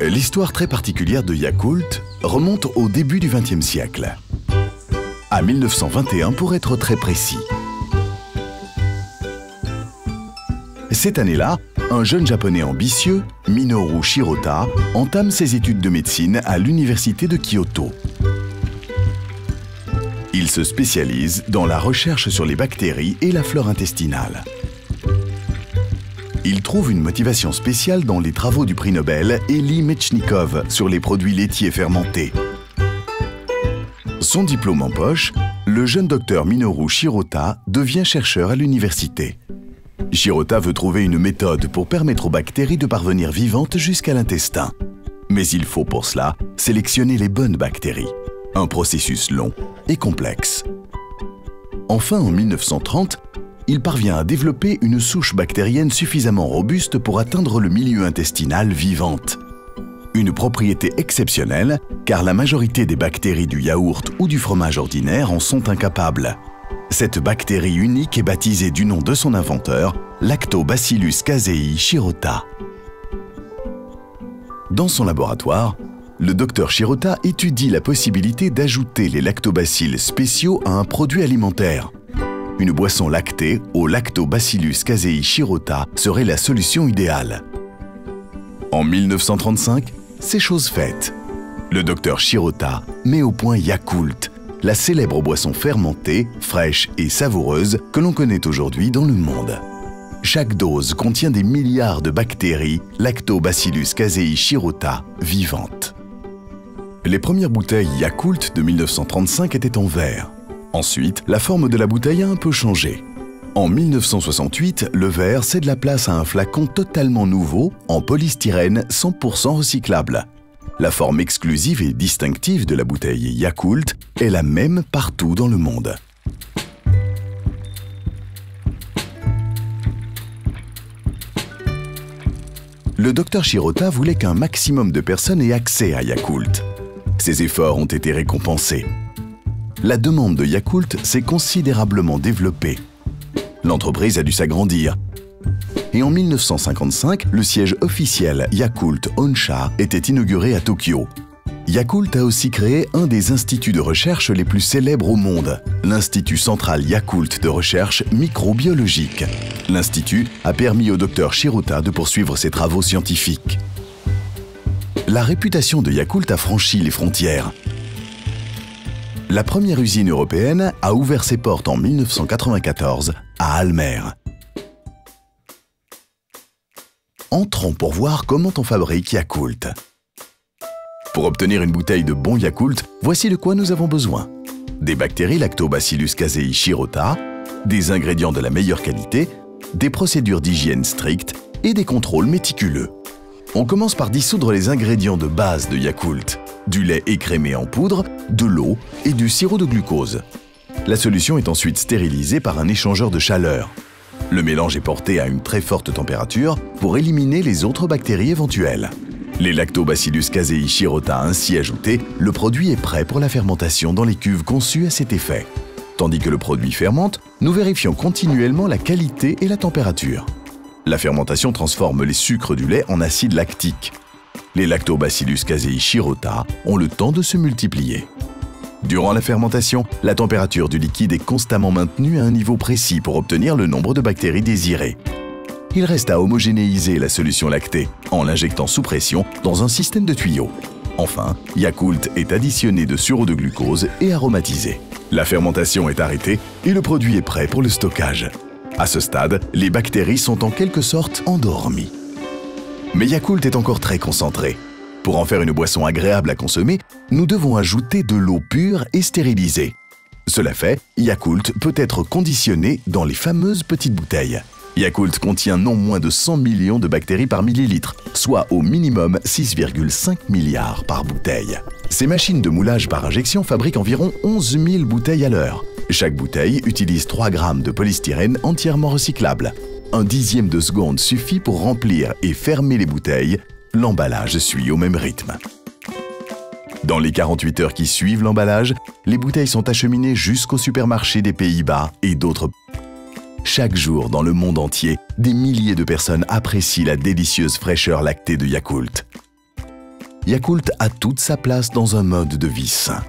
L'histoire très particulière de Yakult remonte au début du XXe siècle, à 1921 pour être très précis. Cette année-là, un jeune japonais ambitieux, Minoru Shirota, entame ses études de médecine à l'université de Kyoto. Il se spécialise dans la recherche sur les bactéries et la flore intestinale. Il trouve une motivation spéciale dans les travaux du prix Nobel Elie Metchnikov sur les produits laitiers fermentés. Son diplôme en poche, le jeune docteur Minoru Shirota devient chercheur à l'université. Shirota veut trouver une méthode pour permettre aux bactéries de parvenir vivantes jusqu'à l'intestin. Mais il faut pour cela sélectionner les bonnes bactéries. Un processus long et complexe. Enfin, en 1930, il parvient à développer une souche bactérienne suffisamment robuste pour atteindre le milieu intestinal vivante. Une propriété exceptionnelle, car la majorité des bactéries du yaourt ou du fromage ordinaire en sont incapables. Cette bactérie unique est baptisée du nom de son inventeur, Lactobacillus casei Shirota. Dans son laboratoire, le docteur Shirota étudie la possibilité d'ajouter les lactobacilles spéciaux à un produit alimentaire. Une boisson lactée au Lactobacillus casei Shirota serait la solution idéale. En 1935, c'est chose faite. Le docteur Shirota met au point Yakult, la célèbre boisson fermentée, fraîche et savoureuse que l'on connaît aujourd'hui dans le monde. Chaque dose contient des milliards de bactéries Lactobacillus casei Shirota vivantes. Les premières bouteilles Yakult de 1935 étaient en verre. Ensuite, la forme de la bouteille a un peu changé. En 1968, le verre cède la place à un flacon totalement nouveau, en polystyrène 100% recyclable. La forme exclusive et distinctive de la bouteille Yakult est la même partout dans le monde. Le docteur Shirota voulait qu'un maximum de personnes aient accès à Yakult. Ses efforts ont été récompensés. La demande de Yakult s'est considérablement développée. L'entreprise a dû s'agrandir. Et en 1955, le siège officiel Yakult Honsha était inauguré à Tokyo. Yakult a aussi créé un des instituts de recherche les plus célèbres au monde, l'Institut central Yakult de recherche microbiologique. L'Institut a permis au docteur Shirota de poursuivre ses travaux scientifiques. La réputation de Yakult a franchi les frontières. La première usine européenne a ouvert ses portes en 1994 à Almer. Entrons pour voir comment on fabrique Yakult. Pour obtenir une bouteille de bon Yakult, voici de quoi nous avons besoin. Des bactéries Lactobacillus casei Shirota, des ingrédients de la meilleure qualité, des procédures d'hygiène strictes et des contrôles méticuleux. On commence par dissoudre les ingrédients de base de Yakult. Du lait écrémé en poudre, de l'eau et du sirop de glucose. La solution est ensuite stérilisée par un échangeur de chaleur. Le mélange est porté à une très forte température pour éliminer les autres bactéries éventuelles. Les Lactobacillus casei Shirota ainsi ajoutés, le produit est prêt pour la fermentation dans les cuves conçues à cet effet. Tandis que le produit fermente, nous vérifions continuellement la qualité et la température. La fermentation transforme les sucres du lait en acide lactique. Les Lactobacillus casei Shirota ont le temps de se multiplier. Durant la fermentation, la température du liquide est constamment maintenue à un niveau précis pour obtenir le nombre de bactéries désirées. Il reste à homogénéiser la solution lactée en l'injectant sous pression dans un système de tuyaux. Enfin, Yakult est additionné de sirop de glucose et aromatisé. La fermentation est arrêtée et le produit est prêt pour le stockage. À ce stade, les bactéries sont en quelque sorte endormies. Mais Yakult est encore très concentré. Pour en faire une boisson agréable à consommer, nous devons ajouter de l'eau pure et stérilisée. Cela fait, Yakult peut être conditionné dans les fameuses petites bouteilles. Yakult contient non moins de 100 millions de bactéries par millilitre, soit au minimum 6,5 milliards par bouteille. Ces machines de moulage par injection fabriquent environ 11 000 bouteilles à l'heure. Chaque bouteille utilise 3 grammes de polystyrène entièrement recyclable. Un dixième de seconde suffit pour remplir et fermer les bouteilles. L'emballage suit au même rythme. Dans les 48 heures qui suivent l'emballage, les bouteilles sont acheminées jusqu'au supermarché des Pays-Bas et d'autres. Chaque jour, dans le monde entier, des milliers de personnes apprécient la délicieuse fraîcheur lactée de Yakult. Yakult a toute sa place dans un mode de vie sain.